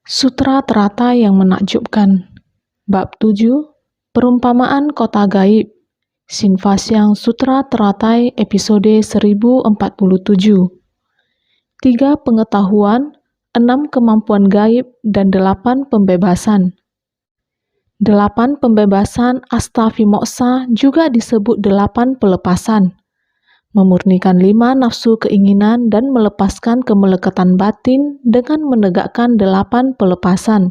Sutra Teratai yang menakjubkan. Bab 7, Perumpamaan Kota Gaib. Sinfasyang Sutra Teratai episode 1047. 3 pengetahuan, 6 kemampuan gaib, dan 8 pembebasan. 8 pembebasan Ashtavimoksa juga disebut 8 pelepasan. Memurnikan 5 nafsu keinginan dan melepaskan kemelekatan batin dengan menegakkan 8 pelepasan.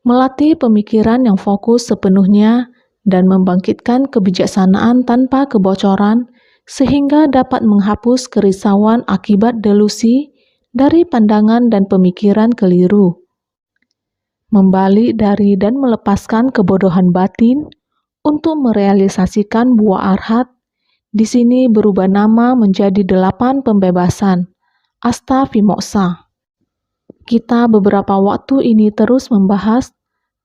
Melatih pemikiran yang fokus sepenuhnya dan membangkitkan kebijaksanaan tanpa kebocoran sehingga dapat menghapus kerisauan akibat delusi dari pandangan dan pemikiran keliru. Membalik dari dan melepaskan kebodohan batin untuk merealisasikan buah arhat. Di sini berubah nama menjadi 8 pembebasan, Ashtavimoksa. Kita beberapa waktu ini terus membahas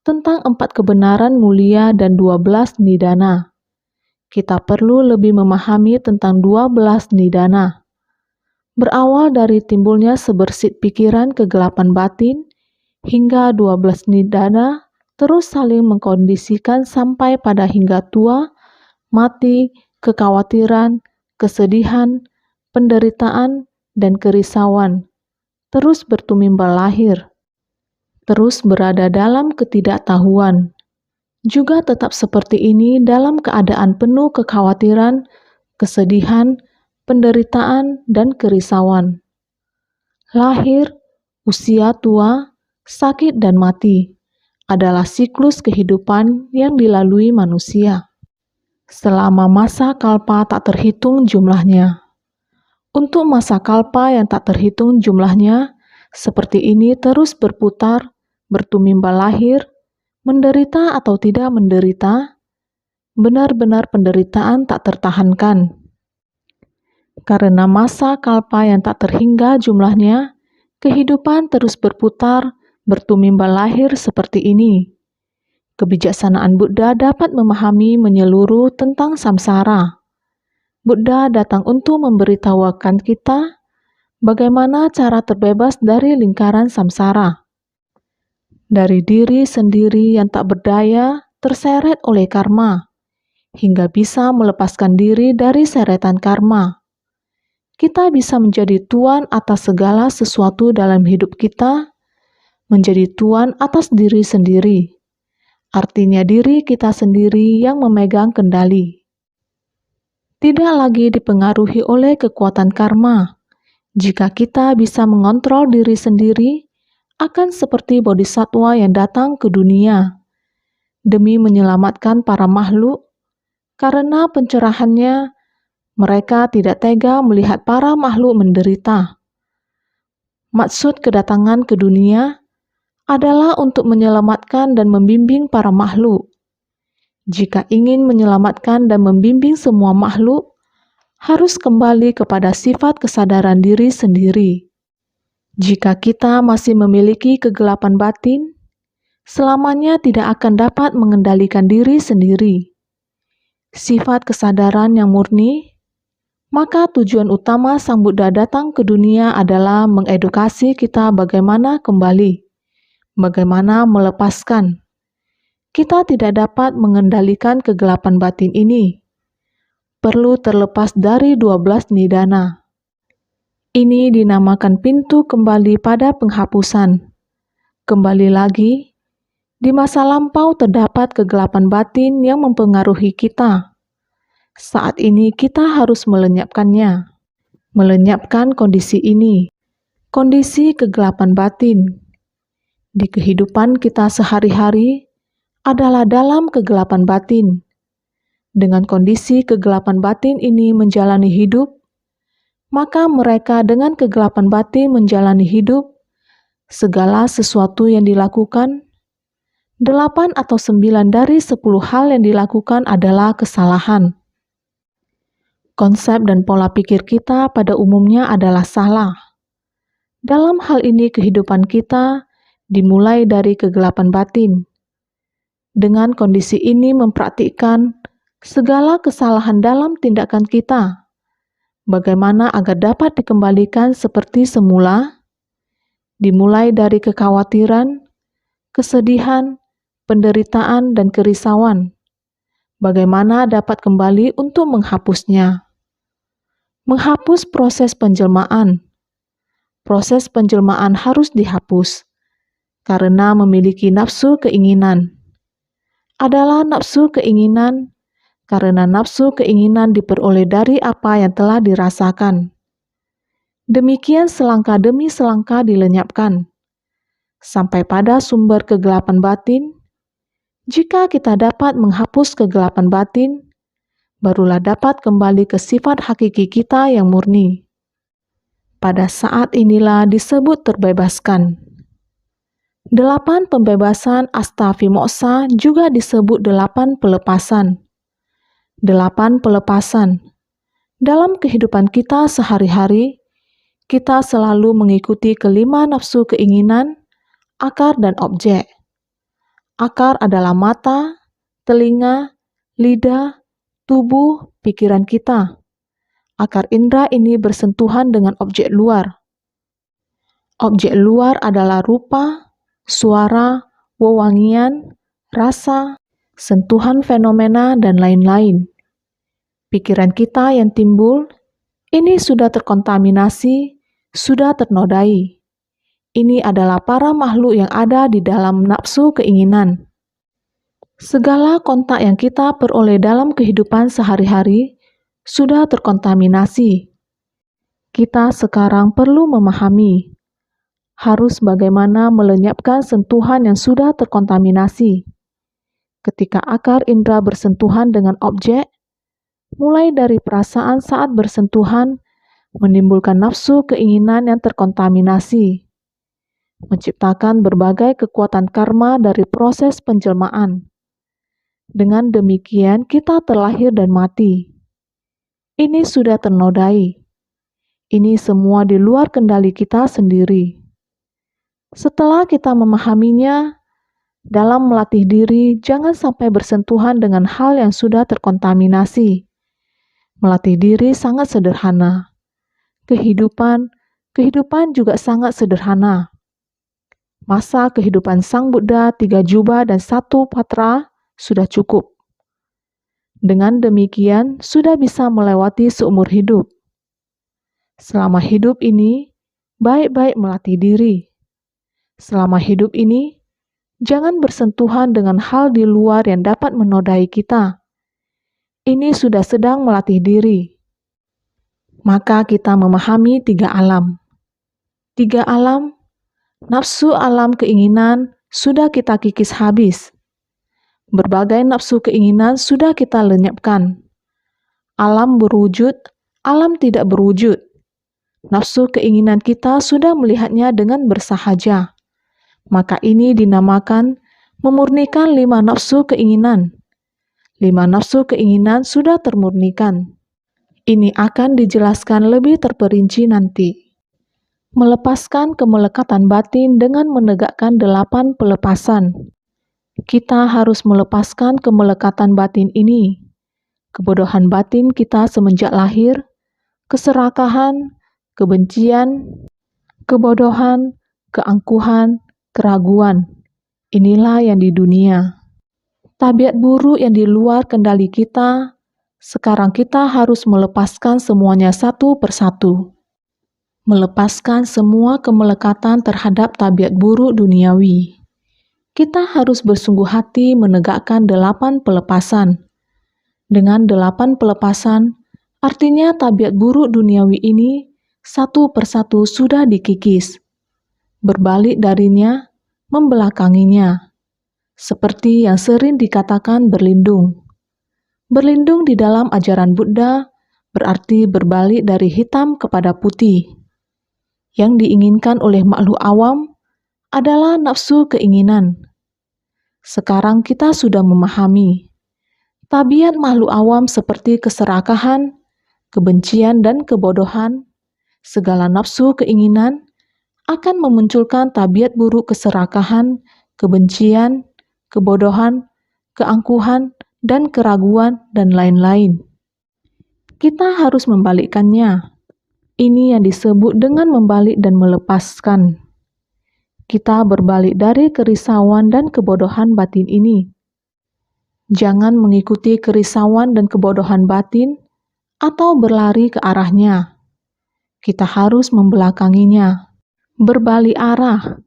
tentang 4 kebenaran mulia dan 12 nidana. Kita perlu lebih memahami tentang 12 nidana. Berawal dari timbulnya sebersit pikiran kegelapan batin, hingga 12 nidana terus saling mengkondisikan sampai pada hingga tua, mati, kekhawatiran, kesedihan, penderitaan, dan kerisauan, terus bertumimbal lahir, terus berada dalam ketidaktahuan. Juga tetap seperti ini dalam keadaan penuh kekhawatiran, kesedihan, penderitaan, dan kerisauan. Lahir, usia tua, sakit, dan mati adalah siklus kehidupan yang dilalui manusia. Selama masa kalpa tak terhitung jumlahnya. Untuk masa kalpa yang tak terhitung jumlahnya, seperti ini terus berputar, bertumimbal lahir, menderita atau tidak menderita, benar-benar penderitaan tak tertahankan. Karena masa kalpa yang tak terhingga jumlahnya, kehidupan terus berputar, bertumimbal lahir seperti ini. Kebijaksanaan Buddha dapat memahami menyeluruh tentang samsara. Buddha datang untuk memberitahukan kita bagaimana cara terbebas dari lingkaran samsara. Dari diri sendiri yang tak berdaya terseret oleh karma, hingga bisa melepaskan diri dari seretan karma. Kita bisa menjadi tuan atas segala sesuatu dalam hidup kita, menjadi tuan atas diri sendiri. Artinya diri kita sendiri yang memegang kendali. Tidak lagi dipengaruhi oleh kekuatan karma. Jika kita bisa mengontrol diri sendiri, akan seperti bodhisattva yang datang ke dunia demi menyelamatkan para makhluk. Karena pencerahannya, mereka tidak tega melihat para makhluk menderita. Maksud kedatangan ke dunia adalah untuk menyelamatkan dan membimbing para makhluk. Jika ingin menyelamatkan dan membimbing semua makhluk, harus kembali kepada sifat kesadaran diri sendiri. Jika kita masih memiliki kegelapan batin, selamanya tidak akan dapat mengendalikan diri sendiri. Sifat kesadaran yang murni, maka tujuan utama Sang Buddha datang ke dunia adalah mengedukasi kita bagaimana kembali. Bagaimana melepaskan? Kita tidak dapat mengendalikan kegelapan batin ini. Perlu terlepas dari 12 nidana. Ini dinamakan pintu kembali pada penghapusan. Kembali lagi, di masa lampau terdapat kegelapan batin yang mempengaruhi kita. Saat ini kita harus melenyapkannya. Melenyapkan kondisi ini. Kondisi kegelapan batin di kehidupan kita sehari-hari adalah dalam kegelapan batin. Dengan kondisi kegelapan batin ini menjalani hidup, maka mereka dengan kegelapan batin menjalani hidup, segala sesuatu yang dilakukan, 8 atau 9 dari 10 hal yang dilakukan adalah kesalahan. Konsep dan pola pikir kita pada umumnya adalah salah. Dalam hal ini kehidupan kita dimulai dari kegelapan batin. Dengan kondisi ini mempraktikkan segala kesalahan dalam tindakan kita. Bagaimana agar dapat dikembalikan seperti semula? dimulai dari kekhawatiran, kesedihan, penderitaan, dan kerisauan. Bagaimana dapat kembali untuk menghapusnya? Menghapus proses penjelmaan. Proses penjelmaan harus dihapus karena memiliki nafsu keinginan. Adalah nafsu keinginan karena nafsu keinginan diperoleh dari apa yang telah dirasakan. Demikian selangkah demi selangkah dilenyapkan sampai pada sumber kegelapan batin. Jika kita dapat menghapus kegelapan batin, barulah dapat kembali ke sifat hakiki kita yang murni. Pada saat inilah disebut terbebaskan. 8 pembebasan Ashtavimoksa juga disebut 8 pelepasan. 8 pelepasan. Dalam kehidupan kita sehari-hari, kita selalu mengikuti kelima nafsu keinginan, akar dan objek. Akar adalah mata, telinga, lidah, tubuh, pikiran kita. Akar indera ini bersentuhan dengan objek luar. Objek luar adalah rupa, suara, wewangian, rasa, sentuhan fenomena, dan lain-lain. Pikiran kita yang timbul, ini sudah terkontaminasi, sudah ternodai. Ini adalah para makhluk yang ada di dalam nafsu keinginan. Segala kontak yang kita peroleh dalam kehidupan sehari-hari sudah terkontaminasi. Kita sekarang perlu memahami harus bagaimana melenyapkan sentuhan yang sudah terkontaminasi. Ketika akar indera bersentuhan dengan objek, mulai dari perasaan saat bersentuhan, menimbulkan nafsu keinginan yang terkontaminasi, menciptakan berbagai kekuatan karma dari proses penjelmaan. Dengan demikian, kita terlahir dan mati. Ini sudah ternodai. Ini semua di luar kendali kita sendiri. Setelah kita memahaminya, dalam melatih diri, jangan sampai bersentuhan dengan hal yang sudah terkontaminasi. Melatih diri sangat sederhana. Kehidupan juga sangat sederhana. Masa kehidupan Sang Buddha 3 jubah dan 1 patra sudah cukup. Dengan demikian, sudah bisa melewati seumur hidup. Selama hidup ini, baik-baik melatih diri. Selama hidup ini, jangan bersentuhan dengan hal di luar yang dapat menodai kita. Ini sudah sedang melatih diri. Maka kita memahami 3 alam. 3 alam, nafsu alam keinginan sudah kita kikis habis. Berbagai nafsu keinginan sudah kita lenyapkan. Alam berwujud, alam tidak berwujud. Nafsu keinginan kita sudah melihatnya dengan bersahaja. Maka ini dinamakan memurnikan 5 nafsu keinginan. 5 nafsu keinginan sudah termurnikan. Ini akan dijelaskan lebih terperinci nanti. Melepaskan kemelekatan batin dengan menegakkan 8 pelepasan. Kita harus melepaskan kemelekatan batin ini. Kebodohan batin kita semenjak lahir, keserakahan, kebencian, kebodohan, keangkuhan, keraguan. Inilah yang di dunia. Tabiat buruk yang di luar kendali kita, sekarang kita harus melepaskan semuanya satu persatu. Melepaskan semua kemelekatan terhadap tabiat buruk duniawi. Kita harus bersungguh hati menegakkan 8 pelepasan. Dengan 8 pelepasan, artinya tabiat buruk duniawi ini satu persatu sudah dikikis. Berbalik darinya, membelakanginya. Seperti yang sering dikatakan berlindung. Berlindung di dalam ajaran Buddha berarti berbalik dari hitam kepada putih. Yang diinginkan oleh makhluk awam adalah nafsu keinginan. Sekarang kita sudah memahami. Tabiat makhluk awam seperti keserakahan, kebencian dan kebodohan, segala nafsu keinginan akan memunculkan tabiat buruk keserakahan, kebencian, kebodohan, keangkuhan, dan keraguan, dan lain-lain. Kita harus membalikkannya. Ini yang disebut dengan membalik dan melepaskan. Kita berbalik dari kerisauan dan kebodohan batin ini. Jangan mengikuti kerisauan dan kebodohan batin atau berlari ke arahnya. Kita harus membelakanginya. Berbalik arah.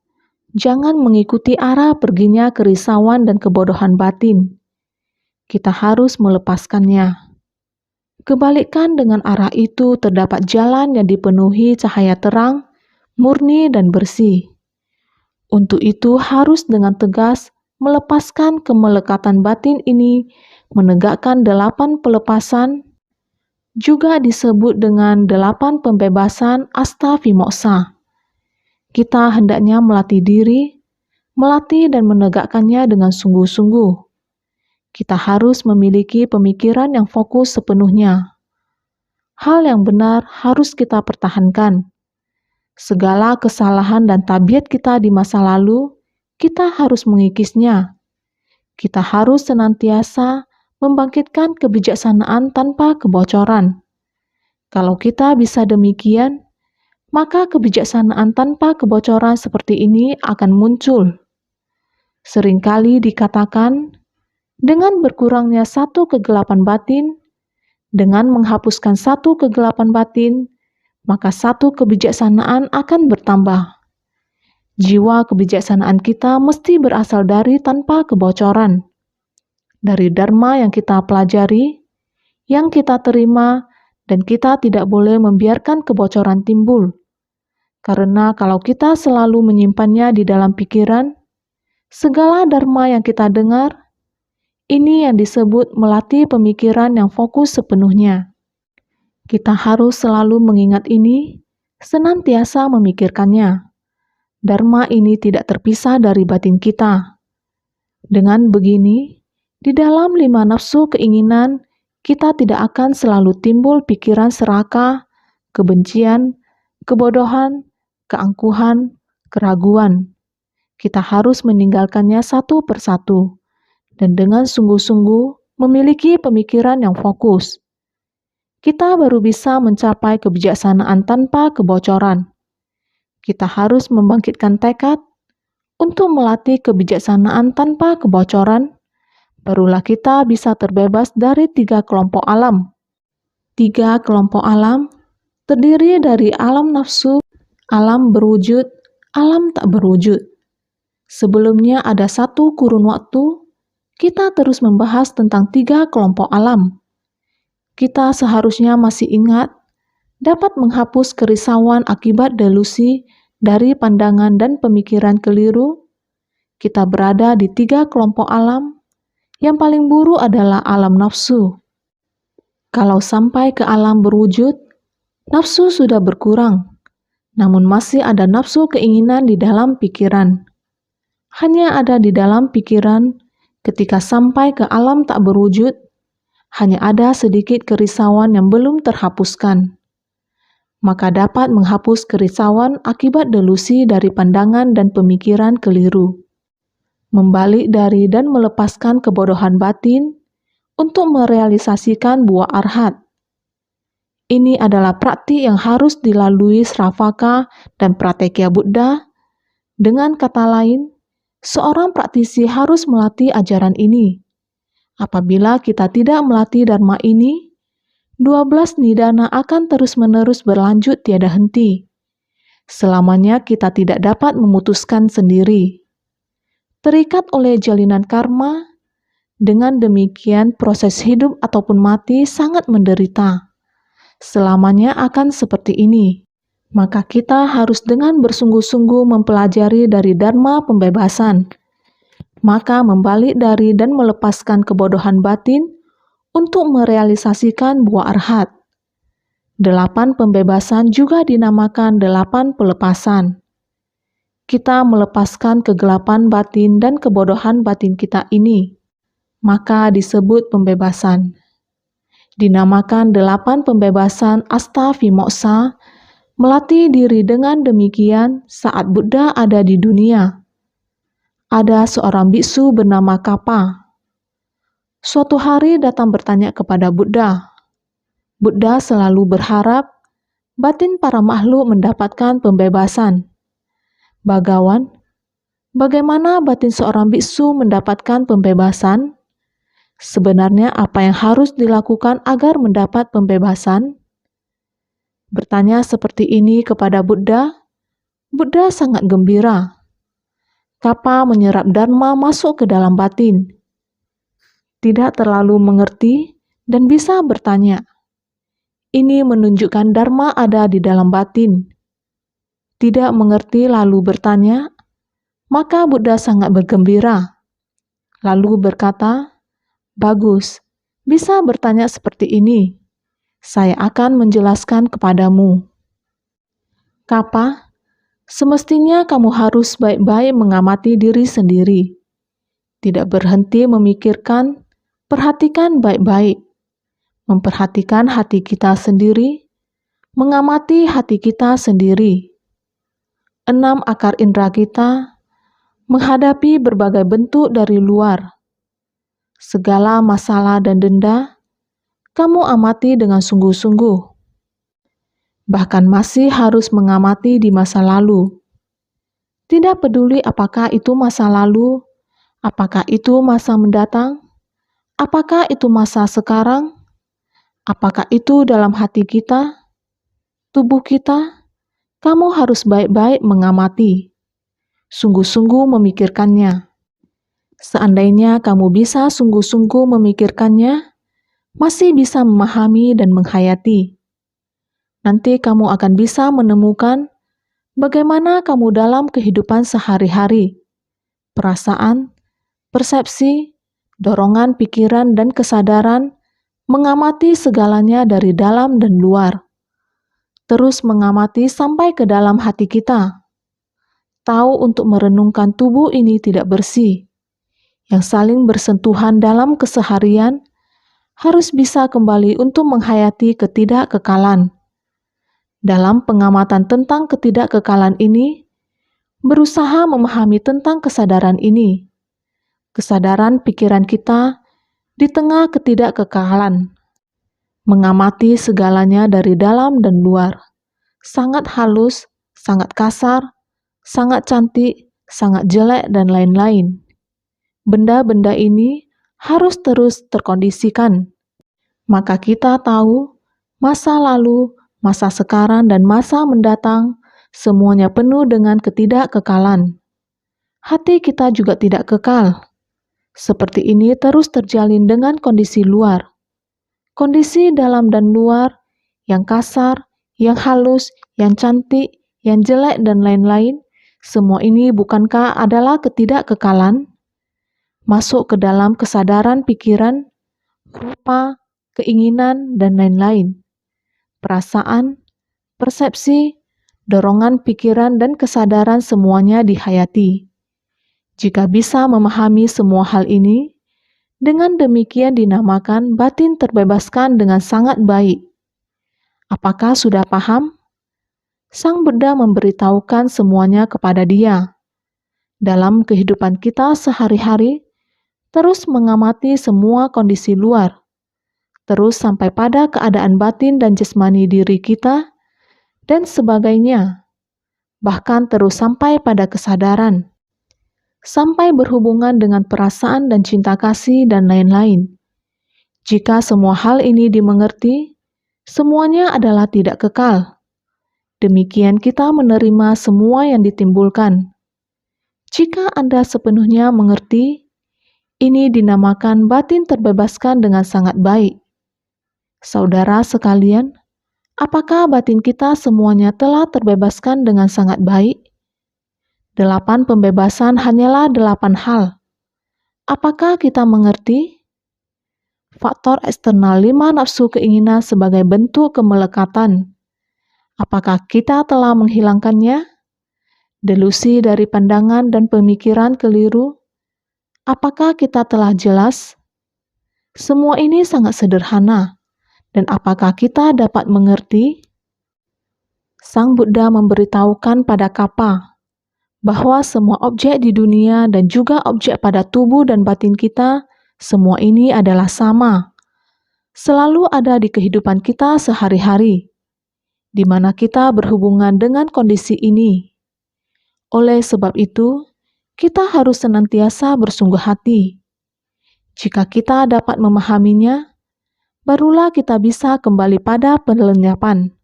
Jangan mengikuti arah perginya kerisauan dan kebodohan batin. Kita harus melepaskannya. Kebalikan dengan arah itu terdapat jalan yang dipenuhi cahaya terang, murni dan bersih. Untuk itu harus dengan tegas melepaskan kemelekatan batin ini, menegakkan 8 pelepasan, juga disebut dengan 8 pembebasan asta vimoksa. Kita hendaknya melatih diri, melatih dan menegakkannya dengan sungguh-sungguh. Kita harus memiliki pemikiran yang fokus sepenuhnya. Hal yang benar harus kita pertahankan. Segala kesalahan dan tabiat kita di masa lalu, kita harus mengikisnya. Kita harus senantiasa membangkitkan kebijaksanaan tanpa kebocoran. Kalau kita bisa demikian, maka kebijaksanaan tanpa kebocoran seperti ini akan muncul. Seringkali dikatakan, dengan berkurangnya satu kegelapan batin, dengan menghapuskan satu kegelapan batin, maka satu kebijaksanaan akan bertambah. Jiwa kebijaksanaan kita mesti berasal dari tanpa kebocoran. Dari dharma yang kita pelajari, yang kita terima, dan kita tidak boleh membiarkan kebocoran timbul. Karena kalau kita selalu menyimpannya di dalam pikiran, segala dharma yang kita dengar, ini yang disebut melatih pemikiran yang fokus sepenuhnya. Kita harus selalu mengingat ini, senantiasa memikirkannya. Dharma ini tidak terpisah dari batin kita. Dengan begini, di dalam 5 nafsu keinginan, kita tidak akan selalu timbul pikiran serakah, kebencian, kebodohan, keangkuhan, keraguan. Kita harus meninggalkannya satu persatu, dan dengan sungguh-sungguh memiliki pemikiran yang fokus. Kita baru bisa mencapai kebijaksanaan tanpa kebocoran. Kita harus membangkitkan tekad untuk melatih kebijaksanaan tanpa kebocoran, barulah kita bisa terbebas dari 3 kelompok alam. 3 kelompok alam terdiri dari alam nafsu, alam berwujud, alam tak berwujud. Sebelumnya ada 1 kurun waktu, kita terus membahas tentang 3 kelompok alam. Kita seharusnya masih ingat, dapat menghapus kerisauan akibat delusi dari pandangan dan pemikiran keliru. Kita berada di 3 kelompok alam. Yang paling buruk adalah alam nafsu. Kalau sampai ke alam berwujud, nafsu sudah berkurang, namun masih ada nafsu keinginan di dalam pikiran. Hanya ada di dalam pikiran. Ketika sampai ke alam tak berwujud, hanya ada sedikit kerisauan yang belum terhapuskan. Maka dapat menghapus kerisauan akibat delusi dari pandangan dan pemikiran keliru. Membalik dari dan melepaskan kebodohan batin untuk merealisasikan buah arhat. Ini adalah praktik yang harus dilalui Sravaka dan Pratekya Buddha. Dengan kata lain, seorang praktisi harus melatih ajaran ini. Apabila kita tidak melatih dharma ini, 12 nidana akan terus-menerus berlanjut tiada henti. Selamanya kita tidak dapat memutuskan sendiri. Terikat oleh jalinan karma, dengan demikian proses hidup ataupun mati sangat menderita. Selamanya akan seperti ini. Maka kita harus dengan bersungguh-sungguh mempelajari dari dharma pembebasan. Maka membalik dari dan melepaskan kebodohan batin untuk merealisasikan buah arhat. 8 pembebasan juga dinamakan 8 pelepasan. Kita melepaskan kegelapan batin dan kebodohan batin kita ini, maka disebut pembebasan. Dinamakan 8 pembebasan asta vimoksa, melatih diri dengan demikian saat Buddha ada di dunia. Ada seorang biksu bernama Kapa. Suatu hari datang bertanya kepada Buddha. Buddha selalu berharap batin para makhluk mendapatkan pembebasan. Bagawan, Bagaimana batin seorang biksu mendapatkan pembebasan? Sebenarnya apa yang harus dilakukan agar mendapat pembebasan? Bertanya seperti ini kepada Buddha, Buddha sangat gembira. Kappa menyerap Dharma masuk ke dalam batin. Tidak terlalu mengerti dan bisa bertanya. Ini menunjukkan Dharma ada di dalam batin. Tidak mengerti lalu bertanya, maka Buddha sangat bergembira. Lalu berkata, bagus, bisa bertanya seperti ini. Saya akan menjelaskan kepadamu. Kappa, semestinya kamu harus baik-baik mengamati diri sendiri. Tidak berhenti memikirkan, perhatikan baik-baik. Memperhatikan hati kita sendiri, mengamati hati kita sendiri. 6 akar indera kita menghadapi berbagai bentuk dari luar. Segala masalah dan denda, kamu amati dengan sungguh-sungguh. Bahkan masih harus mengamati di masa lalu. Tidak peduli apakah itu masa lalu, apakah itu masa mendatang, apakah itu masa sekarang, apakah itu dalam hati kita, tubuh kita, kamu harus baik-baik mengamati, sungguh-sungguh memikirkannya. Seandainya kamu bisa sungguh-sungguh memikirkannya, masih bisa memahami dan menghayati. Nanti kamu akan bisa menemukan bagaimana kamu dalam kehidupan sehari-hari, perasaan, persepsi, dorongan pikiran dan kesadaran, mengamati segalanya dari dalam dan luar. Terus mengamati sampai ke dalam hati kita. Tahu untuk merenungkan tubuh ini tidak bersih, yang saling bersentuhan dalam keseharian, harus bisa kembali untuk menghayati ketidakkekalan. Dalam pengamatan tentang ketidakkekalan ini, berusaha memahami tentang kesadaran ini. Kesadaran pikiran kita di tengah ketidakkekalan. Mengamati segalanya dari dalam dan luar. Sangat halus, sangat kasar, sangat cantik, sangat jelek, dan lain-lain. Benda-benda ini harus terus terkondisikan. Maka kita tahu masa lalu, masa sekarang, dan masa mendatang semuanya penuh dengan ketidakkekalan. Hati kita juga tidak kekal. Seperti ini terus terjalin dengan kondisi luar. Kondisi dalam dan luar, yang kasar, yang halus, yang cantik, yang jelek, dan lain-lain, semua ini bukankah adalah ketidakkekalan? Masuk ke dalam kesadaran pikiran, rupa, keinginan, dan lain-lain. Perasaan, persepsi, dorongan pikiran, dan kesadaran semuanya dihayati. Jika bisa memahami semua hal ini, dengan demikian dinamakan batin terbebaskan dengan sangat baik. Apakah sudah paham? Sang Buddha memberitahukan semuanya kepada dia. Dalam kehidupan kita sehari-hari, terus mengamati semua kondisi luar, terus sampai pada keadaan batin dan jasmani diri kita, dan sebagainya. Bahkan terus sampai pada kesadaran, sampai berhubungan dengan perasaan dan cinta kasih dan lain-lain. Jika semua hal ini dimengerti, semuanya adalah tidak kekal. Demikian kita menerima semua yang ditimbulkan. Jika Anda sepenuhnya mengerti, ini dinamakan batin terbebaskan dengan sangat baik. Saudara sekalian, apakah batin kita semuanya telah terbebaskan dengan sangat baik? 8 pembebasan hanyalah 8 hal. Apakah kita mengerti? Faktor eksternal 5 nafsu keinginan sebagai bentuk kemelekatan. Apakah kita telah menghilangkannya? Delusi dari pandangan dan pemikiran keliru. Apakah kita telah jelas? Semua ini sangat sederhana. Dan apakah kita dapat mengerti? Sang Buddha memberitahukan pada Kappa bahwa semua objek di dunia dan juga objek pada tubuh dan batin kita, semua ini adalah sama. Selalu ada di kehidupan kita sehari-hari, di mana kita berhubungan dengan kondisi ini. Oleh sebab itu, kita harus senantiasa bersungguh hati. Jika kita dapat memahaminya, barulah kita bisa kembali pada pelenyapan.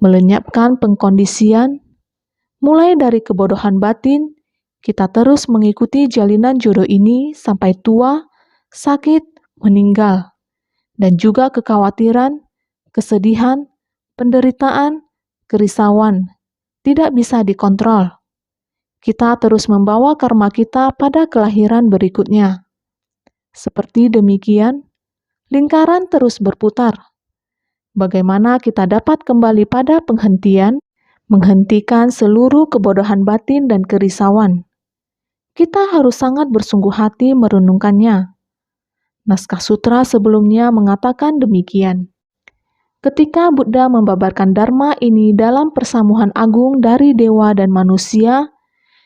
Melenyapkan pengkondisian, mulai dari kebodohan batin, kita terus mengikuti jalinan jodoh ini sampai tua, sakit, meninggal, dan juga kekhawatiran, kesedihan, penderitaan, kerisauan, tidak bisa dikontrol. Kita terus membawa karma kita pada kelahiran berikutnya. Seperti demikian, lingkaran terus berputar. Bagaimana kita dapat kembali pada penghentian, menghentikan seluruh kebodohan batin dan kerisauan? Kita harus sangat bersungguh hati merenungkannya. Naskah sutra sebelumnya mengatakan demikian. Ketika Buddha membabarkan Dharma ini dalam persamuhan agung dari dewa dan manusia,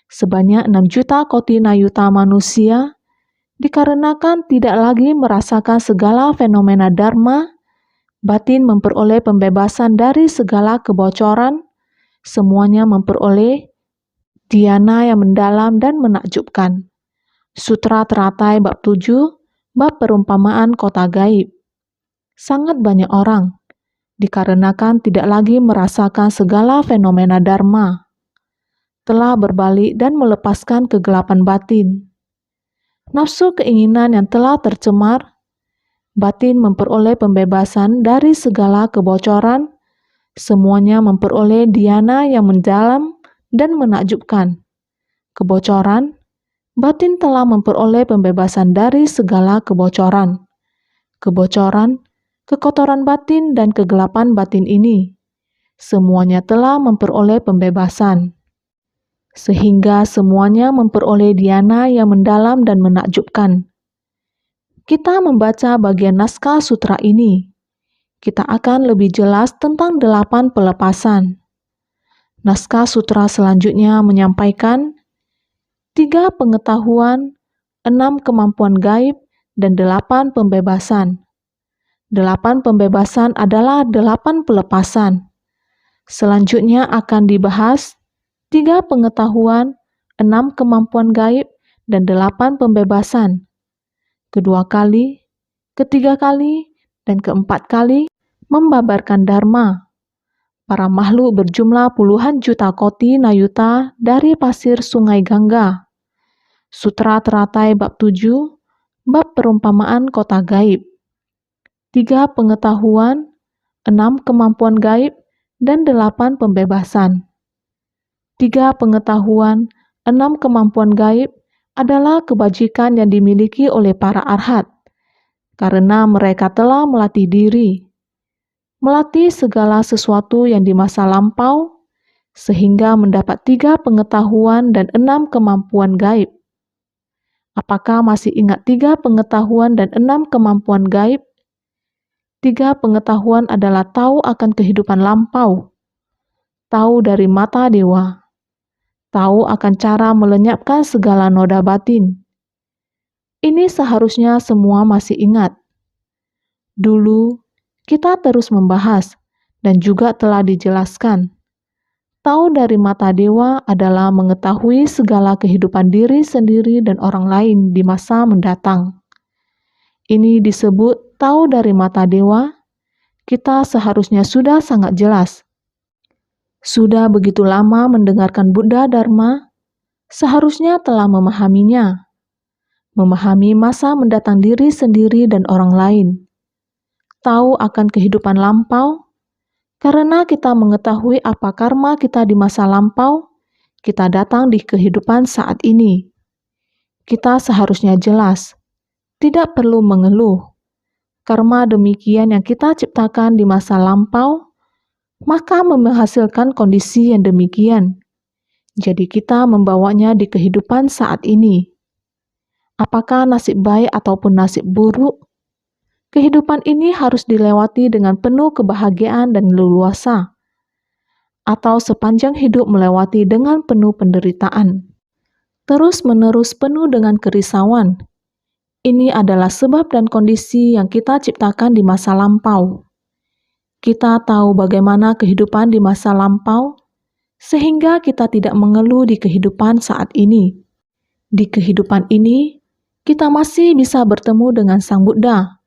sebanyak 6 juta koti nayuta manusia, dikarenakan tidak lagi merasakan segala fenomena Dharma, batin memperoleh pembebasan dari segala kebocoran, semuanya memperoleh dhyana yang mendalam dan menakjubkan. Sutra Teratai bab 7, bab perumpamaan kota gaib. Sangat banyak orang, dikarenakan tidak lagi merasakan segala fenomena Dharma, telah berbalik dan melepaskan kegelapan batin. Nafsu keinginan yang telah tercemar, batin memperoleh pembebasan dari segala kebocoran, semuanya memperoleh dhyana yang mendalam dan menakjubkan. Kebocoran, batin telah memperoleh pembebasan dari segala kebocoran. Kebocoran, kekotoran batin dan kegelapan batin ini, semuanya telah memperoleh pembebasan. Sehingga semuanya memperoleh dhyana yang mendalam dan menakjubkan. Kita membaca bagian naskah sutra ini, kita akan lebih jelas tentang 8 pelepasan. Naskah sutra selanjutnya menyampaikan 3 pengetahuan, 6 kemampuan gaib, dan 8 pembebasan. 8 pembebasan adalah 8 pelepasan. Selanjutnya akan dibahas 3 pengetahuan, 6 kemampuan gaib, dan 8 pembebasan. Kedua kali, ketiga kali, dan keempat kali membabarkan Dharma. Para makhluk berjumlah puluhan juta koti nayuta dari pasir sungai Gangga. Sutra Teratai bab 7, bab perumpamaan kota gaib. 3 pengetahuan, 6 kemampuan gaib, dan 8 pembebasan. 3 pengetahuan, 6 kemampuan gaib adalah kebajikan yang dimiliki oleh para arhat, karena mereka telah melatih diri, melatih segala sesuatu yang di masa lampau, sehingga mendapat 3 pengetahuan dan 6 kemampuan gaib. Apakah masih ingat 3 pengetahuan dan 6 kemampuan gaib? 3 pengetahuan adalah tahu akan kehidupan lampau, tahu dari mata dewa, tahu akan cara melenyapkan segala noda batin. Ini seharusnya semua masih ingat. Dulu, kita terus membahas dan juga telah dijelaskan. Tahu dari mata dewa adalah mengetahui segala kehidupan diri sendiri dan orang lain di masa mendatang. Ini disebut tahu dari mata dewa. Kita seharusnya sudah sangat jelas. Sudah begitu lama mendengarkan Buddha Dharma, seharusnya telah memahaminya. Memahami masa mendatang diri sendiri dan orang lain. Tahu akan kehidupan lampau, karena kita mengetahui apa karma kita di masa lampau, kita datang di kehidupan saat ini. Kita seharusnya jelas, tidak perlu mengeluh. Karma demikian yang kita ciptakan di masa lampau, maka menghasilkan kondisi yang demikian. Jadi kita membawanya di kehidupan saat ini. Apakah nasib baik ataupun nasib buruk? Kehidupan ini harus dilewati dengan penuh kebahagiaan dan leluasa, atau sepanjang hidup melewati dengan penuh penderitaan. Terus-menerus penuh dengan kerisauan. Ini adalah sebab dan kondisi yang kita ciptakan di masa lampau. Kita tahu bagaimana kehidupan di masa lampau, sehingga kita tidak mengeluh di kehidupan saat ini. Di kehidupan ini, kita masih bisa bertemu dengan Sang Buddha,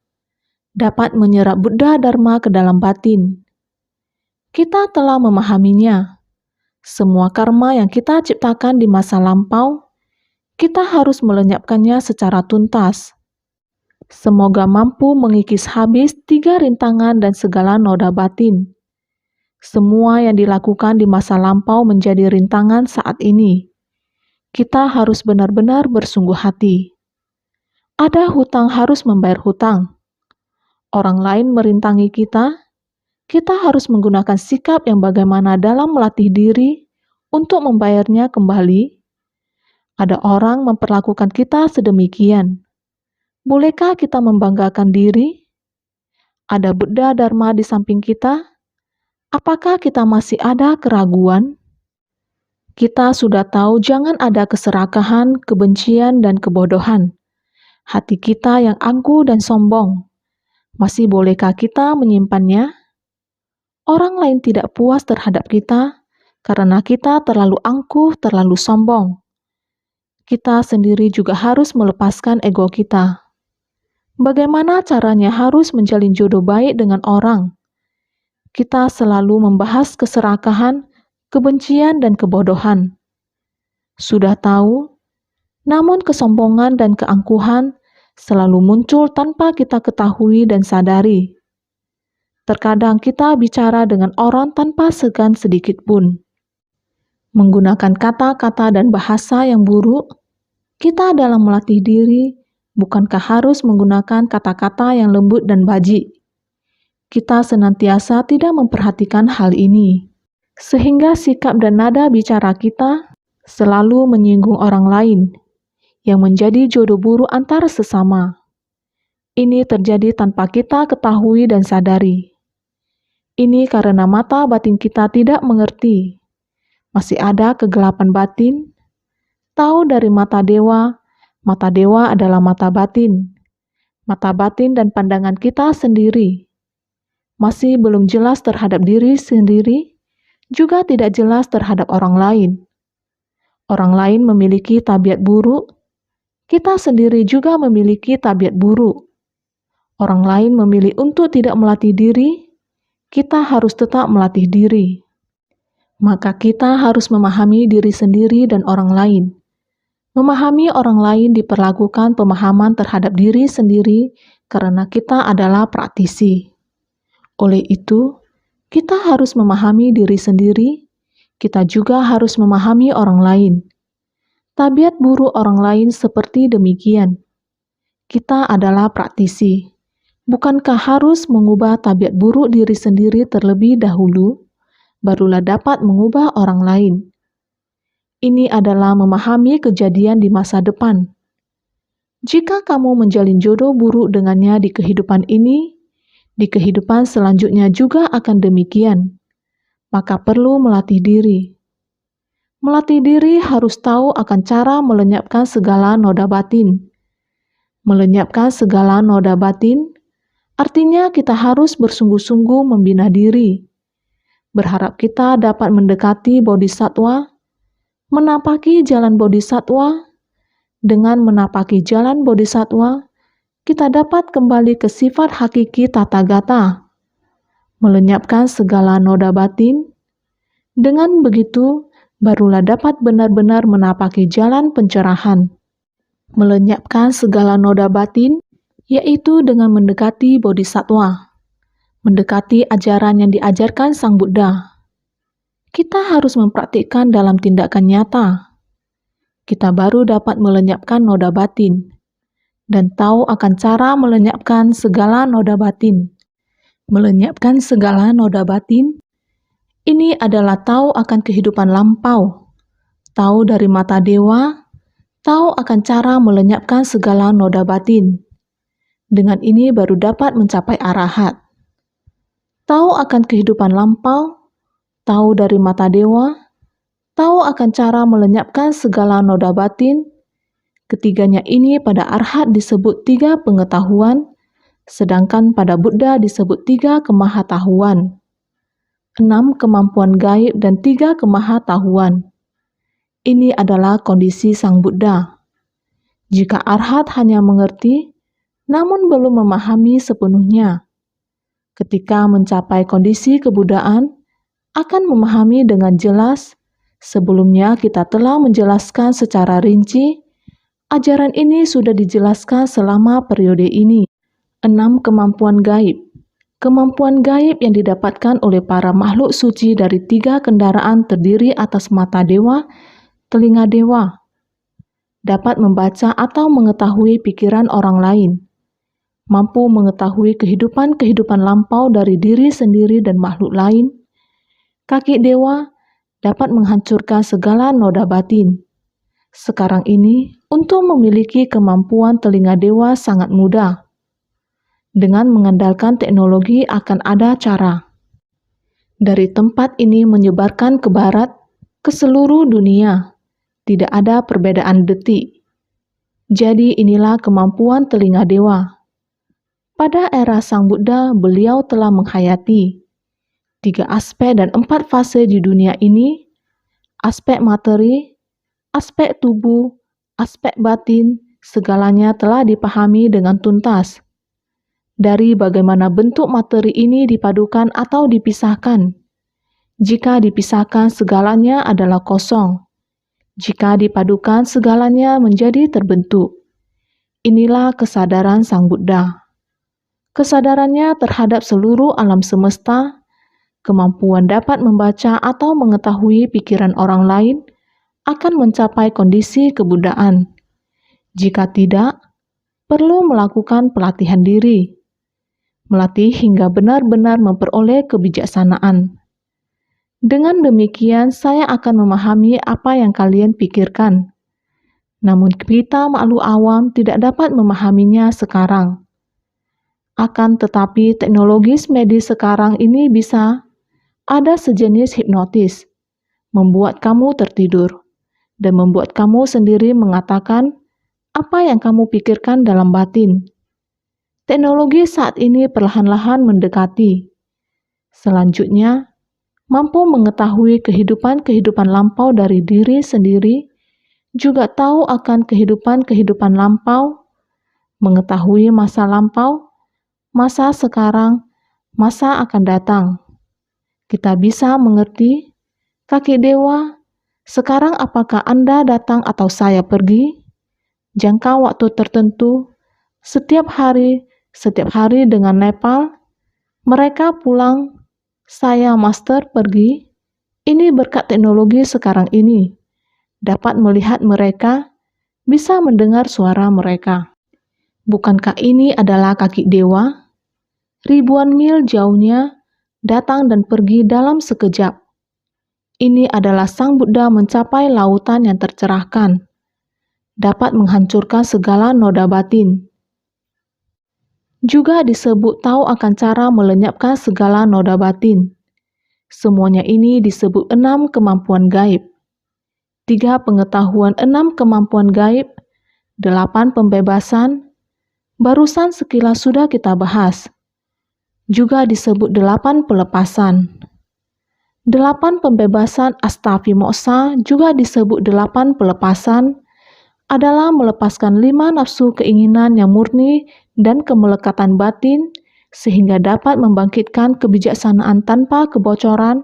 dapat menyerap Buddha Dharma ke dalam batin. Kita telah memahaminya. Semua karma yang kita ciptakan di masa lampau, kita harus melenyapkannya secara tuntas. Semoga mampu mengikis habis 3 rintangan dan segala noda batin. Semua yang dilakukan di masa lampau menjadi rintangan saat ini. Kita harus benar-benar bersungguh hati. Ada hutang harus membayar hutang. Orang lain merintangi kita harus menggunakan sikap yang bagaimana dalam melatih diri untuk membayarnya kembali. Ada orang memperlakukan kita sedemikian. Bolehkah kita membanggakan diri? Ada Buddha Dharma di samping kita? Apakah kita masih ada keraguan? Kita sudah tahu jangan ada keserakahan, kebencian, dan kebodohan. Hati kita yang angkuh dan sombong. Masih bolehkah kita menyimpannya? Orang lain tidak puas terhadap kita karena kita terlalu angkuh, terlalu sombong. Kita sendiri juga harus melepaskan ego kita. Bagaimana caranya harus menjalin jodoh baik dengan orang? Kita selalu membahas keserakahan, kebencian, dan kebodohan. Sudah tahu, namun kesombongan dan keangkuhan selalu muncul tanpa kita ketahui dan sadari. Terkadang kita bicara dengan orang tanpa segan sedikit pun. Menggunakan kata-kata dan bahasa yang buruk, kita dalam melatih diri bukankah harus menggunakan kata-kata yang lembut dan bajik? Kita senantiasa tidak memperhatikan hal ini, sehingga sikap dan nada bicara kita selalu menyinggung orang lain, yang menjadi jodoh buruk antara sesama. Ini terjadi tanpa kita ketahui dan sadari. Ini karena mata batin kita tidak mengerti. Masih ada kegelapan batin. Tahu dari mata dewa adalah mata batin. Mata batin dan pandangan kita sendiri. Masih belum jelas terhadap diri sendiri, juga tidak jelas terhadap orang lain. Orang lain memiliki tabiat buruk, kita sendiri juga memiliki tabiat buruk. Orang lain memilih untuk tidak melatih diri, kita harus tetap melatih diri. Maka kita harus memahami diri sendiri dan orang lain. Memahami orang lain diperlakukan pemahaman terhadap diri sendiri karena kita adalah praktisi. Oleh itu, kita harus memahami diri sendiri, kita juga harus memahami orang lain. Tabiat buruk orang lain seperti demikian. Kita adalah praktisi. Bukankah harus mengubah tabiat buruk diri sendiri terlebih dahulu, barulah dapat mengubah orang lain? Ini adalah memahami kejadian di masa depan. Jika kamu menjalin jodoh buruk dengannya di kehidupan ini, di kehidupan selanjutnya juga akan demikian. Maka perlu melatih diri. Melatih diri harus tahu akan cara melenyapkan segala noda batin. Melenyapkan segala noda batin, artinya kita harus bersungguh-sungguh membina diri. Berharap kita dapat mendekati bodhisattva, menapaki jalan bodhisattva. Dengan menapaki jalan bodhisattva, kita dapat kembali ke sifat hakiki Tathagata, melenyapkan segala noda batin. Dengan begitu, barulah dapat benar-benar menapaki jalan pencerahan. Melenyapkan segala noda batin, yaitu dengan mendekati bodhisattva, mendekati ajaran yang diajarkan Sang Buddha. Kita harus mempraktikkan dalam tindakan nyata. Kita baru dapat melenyapkan noda batin dan tahu akan cara melenyapkan segala noda batin. Melenyapkan segala noda batin, ini adalah tahu akan kehidupan lampau, tahu dari mata dewa, tahu akan cara melenyapkan segala noda batin. Dengan ini baru dapat mencapai arahat. Tahu akan kehidupan lampau, tahu dari mata dewa, tahu akan cara melenyapkan segala noda batin. Ketiganya ini pada arhat disebut 3 pengetahuan, sedangkan pada Buddha disebut 3 kemahatauan, 6 kemampuan gaib dan 3 kemahatauan. Ini adalah kondisi Sang Buddha. Jika arhat hanya mengerti, namun belum memahami sepenuhnya, ketika mencapai kondisi kebudaan, akan memahami dengan jelas. Sebelumnya kita telah menjelaskan secara rinci, ajaran ini sudah dijelaskan selama periode ini. 6 kemampuan gaib. Kemampuan gaib yang didapatkan oleh para makhluk suci dari 3 kendaraan terdiri atas mata dewa, telinga dewa, dapat membaca atau mengetahui pikiran orang lain, mampu mengetahui kehidupan-kehidupan lampau dari diri sendiri dan makhluk lain. Kaki dewa dapat menghancurkan segala noda batin. Sekarang ini, untuk memiliki kemampuan telinga dewa sangat mudah. Dengan mengandalkan teknologi akan ada cara. Dari tempat ini menyebarkan ke barat, ke seluruh dunia. Tidak ada perbedaan detik. Jadi inilah kemampuan telinga dewa. Pada era Sang Buddha, beliau telah menghayati 3 aspek dan 4 fase di dunia ini, aspek materi, aspek tubuh, aspek batin, segalanya telah dipahami dengan tuntas. Dari bagaimana bentuk materi ini dipadukan atau dipisahkan. Jika dipisahkan, segalanya adalah kosong. Jika dipadukan, segalanya menjadi terbentuk. Inilah kesadaran Sang Buddha. Kesadarannya terhadap seluruh alam semesta, kemampuan dapat membaca atau mengetahui pikiran orang lain, akan mencapai kondisi kebudaan. Jika tidak, perlu melakukan pelatihan diri. Melatih hingga benar-benar memperoleh kebijaksanaan. Dengan demikian, saya akan memahami apa yang kalian pikirkan. Namun kita makhluk awam tidak dapat memahaminya sekarang. Akan tetapi teknologi medis sekarang ini bisa ada sejenis hipnotis, membuat kamu tertidur, dan membuat kamu sendiri mengatakan apa yang kamu pikirkan dalam batin. Teknologi saat ini perlahan-lahan mendekati. Selanjutnya, mampu mengetahui kehidupan-kehidupan lampau dari diri sendiri, juga tahu akan kehidupan-kehidupan lampau, mengetahui masa lampau, masa sekarang, masa akan datang. Kita bisa mengerti, kaki dewa, sekarang apakah Anda datang atau saya pergi? Jangka waktu tertentu, setiap hari dengan Nepal, mereka pulang, saya master pergi. Ini berkat teknologi sekarang ini. Dapat melihat mereka, bisa mendengar suara mereka. Bukankah ini adalah kaki dewa? Ribuan mil jauhnya, datang dan pergi dalam sekejap. Ini adalah Sang Buddha mencapai lautan yang tercerahkan. Dapat menghancurkan segala noda batin. Juga disebut tahu akan cara melenyapkan segala noda batin. Semuanya ini disebut 6 kemampuan gaib. 3 pengetahuan 6 kemampuan gaib, 8 pembebasan, barusan sekilas sudah kita bahas. Juga disebut 8 pelepasan. 8 pembebasan astavimoksa juga disebut 8 pelepasan, adalah melepaskan 5 nafsu keinginan yang murni dan kemelekatan batin, sehingga dapat membangkitkan kebijaksanaan tanpa kebocoran,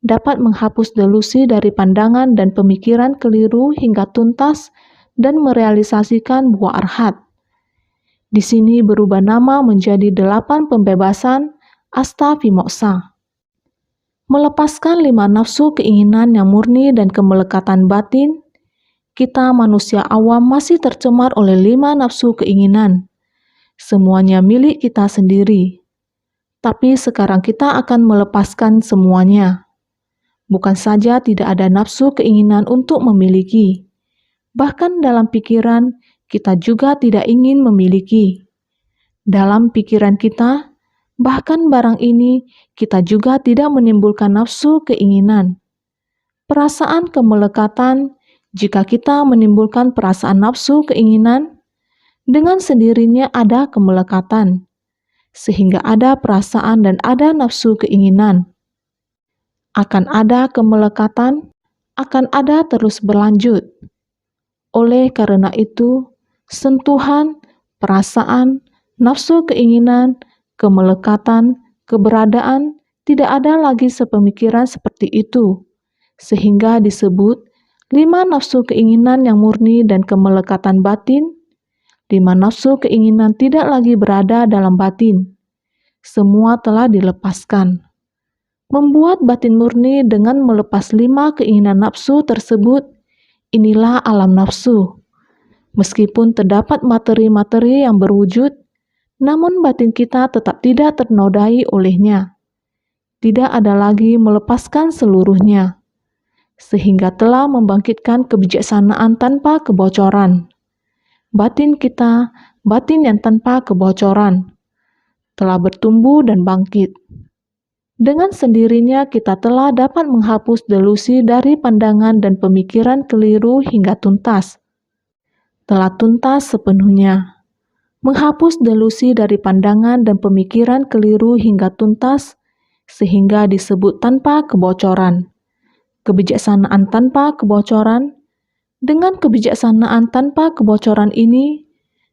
dapat menghapus delusi dari pandangan dan pemikiran keliru hingga tuntas, dan merealisasikan buah arhat. Di sini berubah nama menjadi 8 pembebasan astavimoksa. Melepaskan 5 nafsu keinginan yang murni dan kemelekatan batin, kita manusia awam masih tercemar oleh 5 nafsu keinginan. Semuanya milik kita sendiri. Tapi sekarang kita akan melepaskan semuanya. Bukan saja tidak ada nafsu keinginan untuk memiliki. Bahkan dalam pikiran, kita juga tidak ingin memiliki. Dalam pikiran kita, bahkan barang ini, kita juga tidak menimbulkan nafsu keinginan. Perasaan kemelekatan, jika kita menimbulkan perasaan nafsu keinginan, dengan sendirinya ada kemelekatan, sehingga ada perasaan dan ada nafsu keinginan. Akan ada kemelekatan, akan ada terus berlanjut. Oleh karena itu, sentuhan, perasaan, nafsu keinginan, kemelekatan, keberadaan, tidak ada lagi sepemikiran seperti itu, sehingga disebut 5 nafsu keinginan yang murni dan kemelekatan batin. 5 nafsu keinginan tidak lagi berada dalam batin. Semua telah dilepaskan. Membuat batin murni dengan melepas 5 keinginan nafsu tersebut, inilah alam nafsu. Meskipun terdapat materi-materi yang berwujud, namun batin kita tetap tidak ternodai olehnya. Tidak ada lagi melepaskan seluruhnya, sehingga telah membangkitkan kebijaksanaan tanpa kebocoran. Batin kita, batin yang tanpa kebocoran, telah bertumbuh dan bangkit. Dengan sendirinya kita telah dapat menghapus delusi dari pandangan dan pemikiran keliru hingga tuntas. Telah tuntas sepenuhnya. Menghapus delusi dari pandangan dan pemikiran keliru hingga tuntas, sehingga disebut tanpa kebocoran. Kebijaksanaan tanpa kebocoran. Dengan kebijaksanaan tanpa kebocoran ini,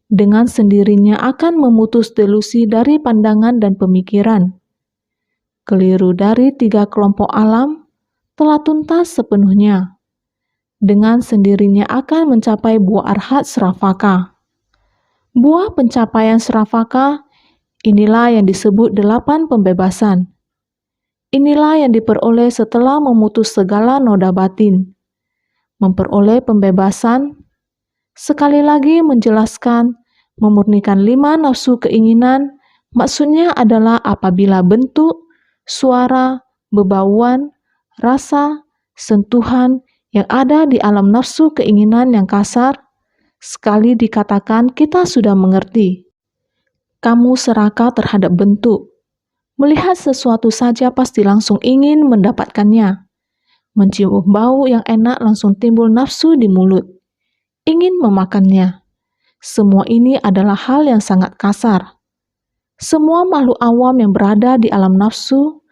dengan sendirinya akan memutus delusi dari pandangan dan pemikiran. Keliru dari 3 kelompok alam telah tuntas sepenuhnya. Dengan sendirinya akan mencapai buah arhat sravaka. Buah pencapaian sravaka, inilah yang disebut 8 pembebasan. Inilah yang diperoleh setelah memutus segala noda batin. Memperoleh pembebasan, sekali lagi menjelaskan, memurnikan 5 nafsu keinginan, maksudnya adalah apabila bentuk, suara, bebauan, rasa, sentuhan yang ada di alam nafsu keinginan yang kasar, sekali dikatakan kita sudah mengerti. Kamu serakah terhadap bentuk. Melihat sesuatu saja pasti langsung ingin mendapatkannya. Mencium bau yang enak langsung timbul nafsu di mulut. Ingin memakannya. Semua ini adalah hal yang sangat kasar. Semua makhluk awam yang berada di alam nafsu,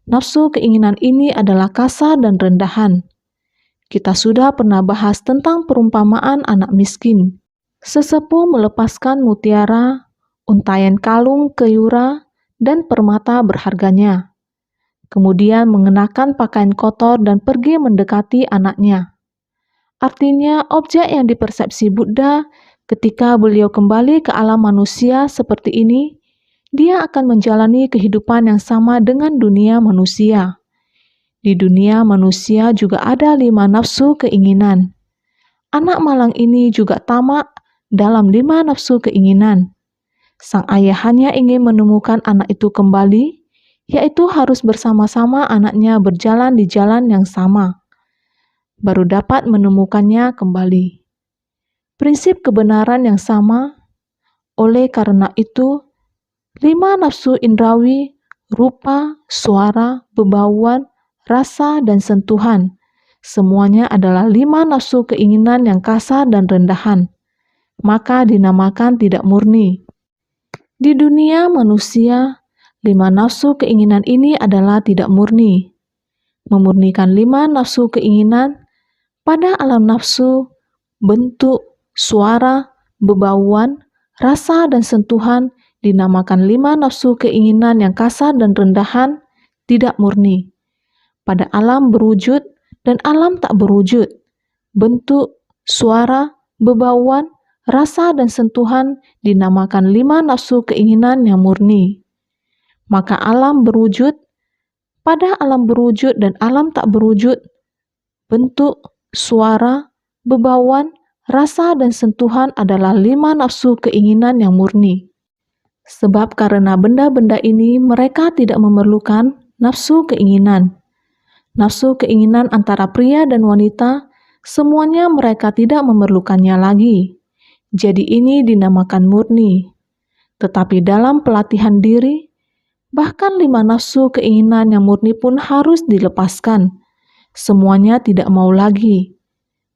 nafsu keinginan ini adalah kasar dan rendahan. Kita sudah pernah bahas tentang perumpamaan anak miskin. Sesepuh melepaskan mutiara, untaian kalung keyura, dan permata berharganya. Kemudian mengenakan pakaian kotor dan pergi mendekati anaknya. Artinya, objek yang dipersepsi Buddha ketika beliau kembali ke alam manusia seperti ini, dia akan menjalani kehidupan yang sama dengan dunia manusia. Di dunia manusia juga ada 5 nafsu keinginan. Anak malang ini juga tamak dalam 5 nafsu keinginan. Sang ayah hanya ingin menemukan anak itu kembali, yaitu harus bersama-sama anaknya berjalan di jalan yang sama, baru dapat menemukannya kembali. Prinsip kebenaran yang sama, oleh karena itu, 5 nafsu indrawi, rupa, suara, bebauan, rasa, dan sentuhan, semuanya adalah 5 nafsu keinginan yang kasar dan rendahan, maka dinamakan tidak murni. Di dunia manusia, 5 nafsu keinginan ini adalah tidak murni. Memurnikan 5 nafsu keinginan pada alam nafsu, bentuk, suara, bebauan, rasa, dan sentuhan dinamakan 5 nafsu keinginan yang kasar dan rendahan, tidak murni. Pada alam berwujud dan alam tak berwujud, bentuk, suara, bebauan, rasa, dan sentuhan dinamakan 5 nafsu keinginan yang murni. Maka alam berwujud, pada alam berwujud dan alam tak berwujud, bentuk, suara, bebauan, rasa, dan sentuhan adalah 5 nafsu keinginan yang murni. Sebab karena benda-benda ini mereka tidak memerlukan nafsu keinginan. Nafsu keinginan antara pria dan wanita, semuanya mereka tidak memerlukannya lagi. Jadi ini dinamakan murni. Tetapi dalam pelatihan diri, bahkan 5 nafsu keinginan yang murni pun harus dilepaskan. Semuanya tidak mau lagi.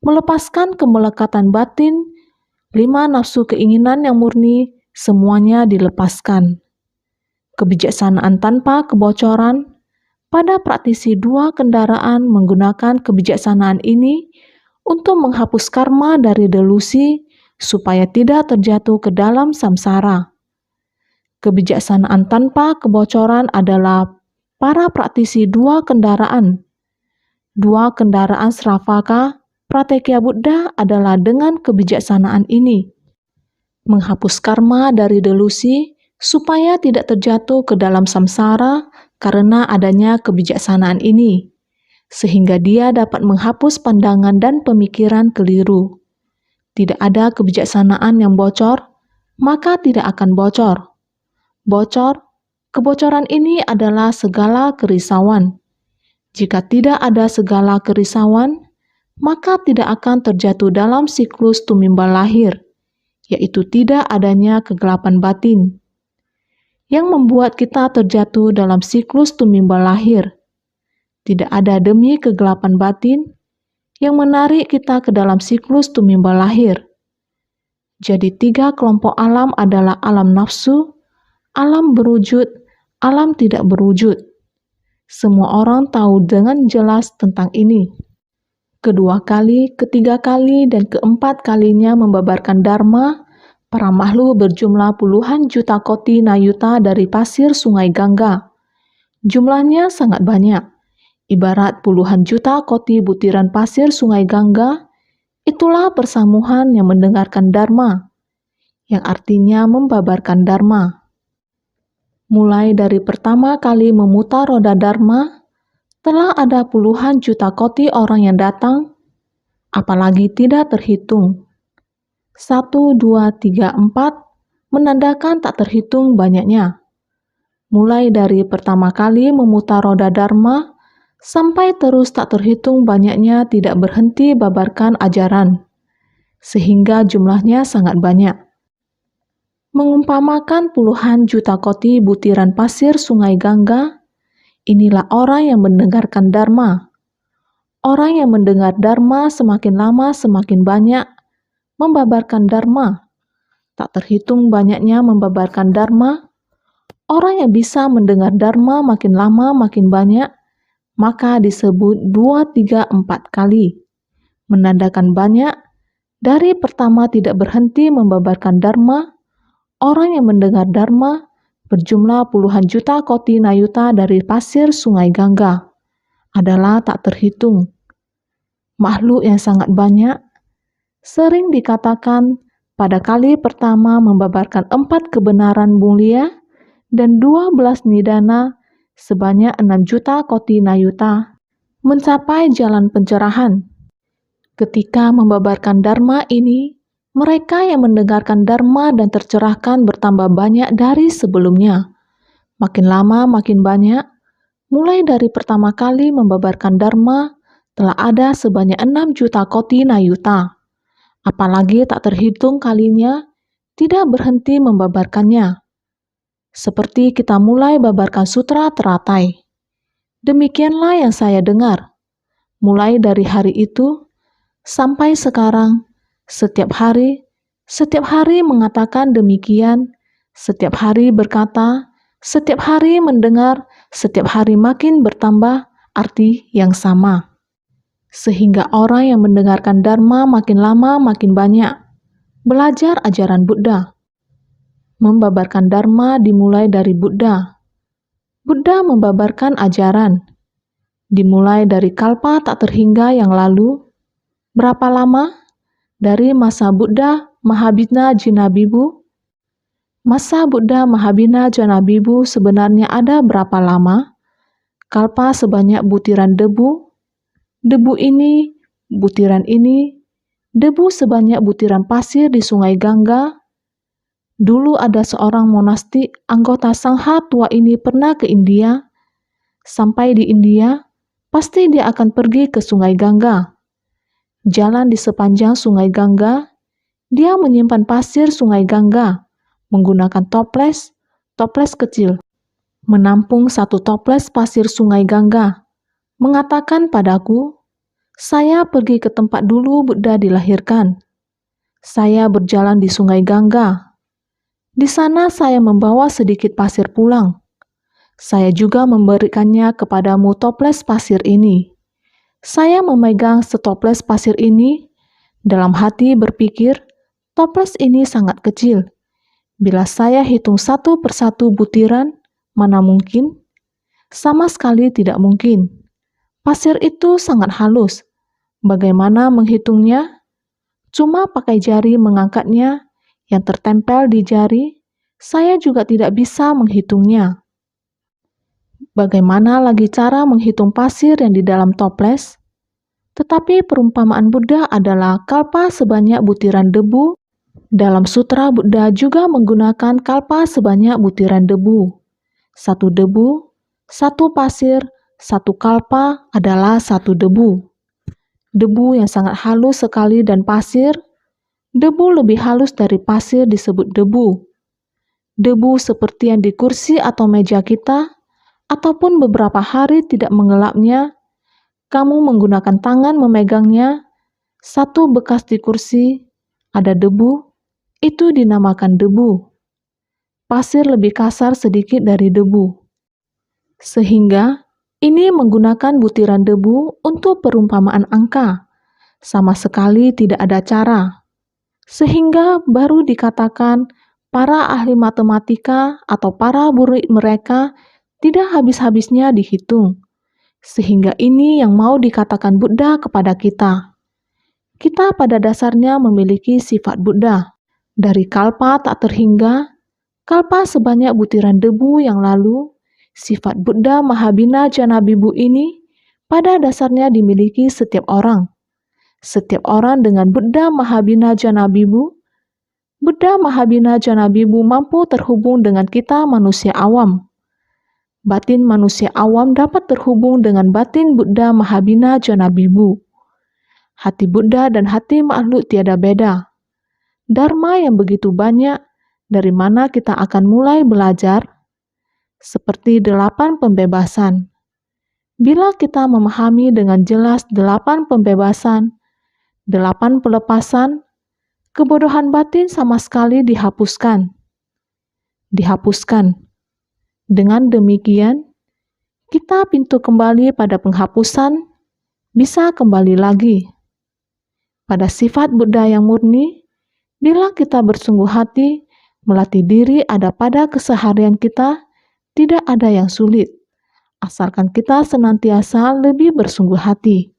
Melepaskan kemelekatan batin, 5 nafsu keinginan yang murni, semuanya dilepaskan. Kebijaksanaan tanpa kebocoran, pada praktisi 2 kendaraan menggunakan kebijaksanaan ini untuk menghapus karma dari delusi, supaya tidak terjatuh ke dalam samsara. Kebijaksanaan tanpa kebocoran adalah para praktisi dua kendaraan Sravaka Pratekya Buddha adalah dengan kebijaksanaan ini menghapus karma dari delusi supaya tidak terjatuh ke dalam samsara karena adanya kebijaksanaan ini, sehingga dia dapat menghapus pandangan dan pemikiran keliru. Tidak ada kebijaksanaan yang bocor, maka tidak akan bocor. Kebocoran ini adalah segala kerisauan. Jika tidak ada segala kerisauan, maka tidak akan terjatuh dalam siklus tumimbal lahir, yaitu tidak adanya kegelapan batin, yang membuat kita terjatuh dalam siklus tumimbal lahir. Tidak ada demi kegelapan batin yang menarik kita ke dalam siklus tumimbal lahir. Jadi 3 kelompok alam adalah alam nafsu, alam berwujud, alam tidak berwujud. Semua orang tahu dengan jelas tentang ini. Kedua kali, ketiga kali, dan keempat kalinya membabarkan dharma, para makhluk berjumlah puluhan juta koti nayuta dari pasir sungai Gangga. Jumlahnya sangat banyak. Ibarat puluhan juta koti butiran pasir sungai Gangga, itulah persamuhan yang mendengarkan dharma, yang artinya membabarkan dharma. Mulai dari pertama kali memutar roda dharma, telah ada puluhan juta koti orang yang datang, apalagi tidak terhitung. 1, 2, 3, 4 menandakan tak terhitung banyaknya. Mulai dari pertama kali memutar roda dharma, sampai terus tak terhitung banyaknya tidak berhenti babarkan ajaran, sehingga jumlahnya sangat banyak. Mengumpamakan puluhan juta koti butiran pasir sungai Gangga, inilah orang yang mendengarkan dharma. Orang yang mendengar dharma semakin lama semakin banyak membabarkan dharma. Tak terhitung banyaknya membabarkan dharma. Orang yang bisa mendengar dharma makin lama makin banyak, maka disebut 2, 3, 4 kali. Menandakan banyak, dari pertama tidak berhenti membabarkan dharma, orang yang mendengar dharma berjumlah puluhan juta koti nayuta dari pasir sungai Gangga adalah tak terhitung. Makhluk yang sangat banyak, sering dikatakan pada kali pertama membabarkan 4 kebenaran mulia dan 12 nidana sebanyak 6 juta koti nayuta mencapai jalan pencerahan. Ketika membabarkan dharma ini, mereka yang mendengarkan dharma dan tercerahkan bertambah banyak dari sebelumnya. Makin lama makin banyak, mulai dari pertama kali membabarkan dharma, telah ada sebanyak 6 juta koti nayuta. Apalagi tak terhitung kalinya, tidak berhenti membabarkannya. Seperti kita mulai babarkan sutra teratai. Demikianlah yang saya dengar. Mulai dari hari itu, sampai sekarang, setiap hari mengatakan demikian, setiap hari berkata, setiap hari mendengar, setiap hari makin bertambah arti yang sama. Sehingga orang yang mendengarkan dharma makin lama makin banyak, belajar ajaran Buddha. Membabarkan dharma dimulai dari Buddha. Buddha membabarkan ajaran, dimulai dari kalpa tak terhingga yang lalu. Berapa lama? Dari masa Buddha Mahabhina Jinabibu. Masa Buddha Mahabhina Jinabibu sebenarnya ada berapa lama? Kalpa sebanyak butiran debu. Debu ini, butiran ini, debu sebanyak butiran pasir di sungai Gangga. Dulu ada seorang monastik anggota sangha tua ini pernah ke India. Sampai di India, pasti dia akan pergi ke sungai Gangga. Jalan di sepanjang sungai Gangga, dia menyimpan pasir sungai Gangga menggunakan toples kecil. Menampung 1 toples pasir sungai Gangga. Mengatakan padaku, saya pergi ke tempat dulu Buddha dilahirkan. Saya berjalan di sungai Gangga. Di sana saya membawa sedikit pasir pulang. Saya juga memberikannya kepadamu toples pasir ini. Saya memegang setoples pasir ini, dalam hati berpikir, Toples ini sangat kecil. Bila saya hitung satu persatu butiran, mana mungkin? Sama sekali tidak mungkin. Pasir itu sangat halus. Bagaimana menghitungnya? Cuma pakai jari mengangkatnya yang tertempel di jari, saya juga tidak bisa menghitungnya. Bagaimana lagi cara menghitung pasir yang di dalam toples? Tetapi perumpamaan Buddha adalah kalpa sebanyak butiran debu. Dalam sutra Buddha juga menggunakan kalpa sebanyak butiran debu. Satu debu, satu pasir, satu kalpa adalah satu debu. Debu yang sangat halus sekali dan pasir, debu lebih halus dari pasir disebut debu. Debu seperti yang di kursi atau meja kita, ataupun beberapa hari tidak mengelapnya, kamu menggunakan tangan memegangnya, satu bekas di kursi, ada debu, itu dinamakan debu. Pasir lebih kasar sedikit dari debu. Sehingga, ini menggunakan butiran debu untuk perumpamaan angka. Sama sekali tidak ada cara. Sehingga baru dikatakan para ahli matematika atau para murid mereka tidak habis-habisnya dihitung. Sehingga ini yang mau dikatakan Buddha kepada kita. Kita pada dasarnya memiliki sifat Buddha. Dari kalpa tak terhingga, kalpa sebanyak butiran debu yang lalu, sifat Buddha Mahabina Janabibu ini pada dasarnya dimiliki setiap orang. Setiap orang dengan Buddha Mahabina Janabibu, Buddha Mahabina Janabibu mampu terhubung dengan kita manusia awam. Batin manusia awam dapat terhubung dengan batin Buddha Mahabina Janabibu. Hati Buddha dan hati makhluk tiada beda. Dharma yang begitu banyak, dari mana kita akan mulai belajar? Seperti 8 pembebasan. Bila kita memahami dengan jelas 8 pembebasan, 8 pelepasan, kebodohan batin sama sekali dihapuskan. Dengan demikian, kita pintu kembali pada penghapusan, bisa kembali lagi. Pada sifat Buddha yang murni, bila kita bersungguh hati, melatih diri ada pada keseharian kita, tidak ada yang sulit. Asalkan kita senantiasa lebih bersungguh hati.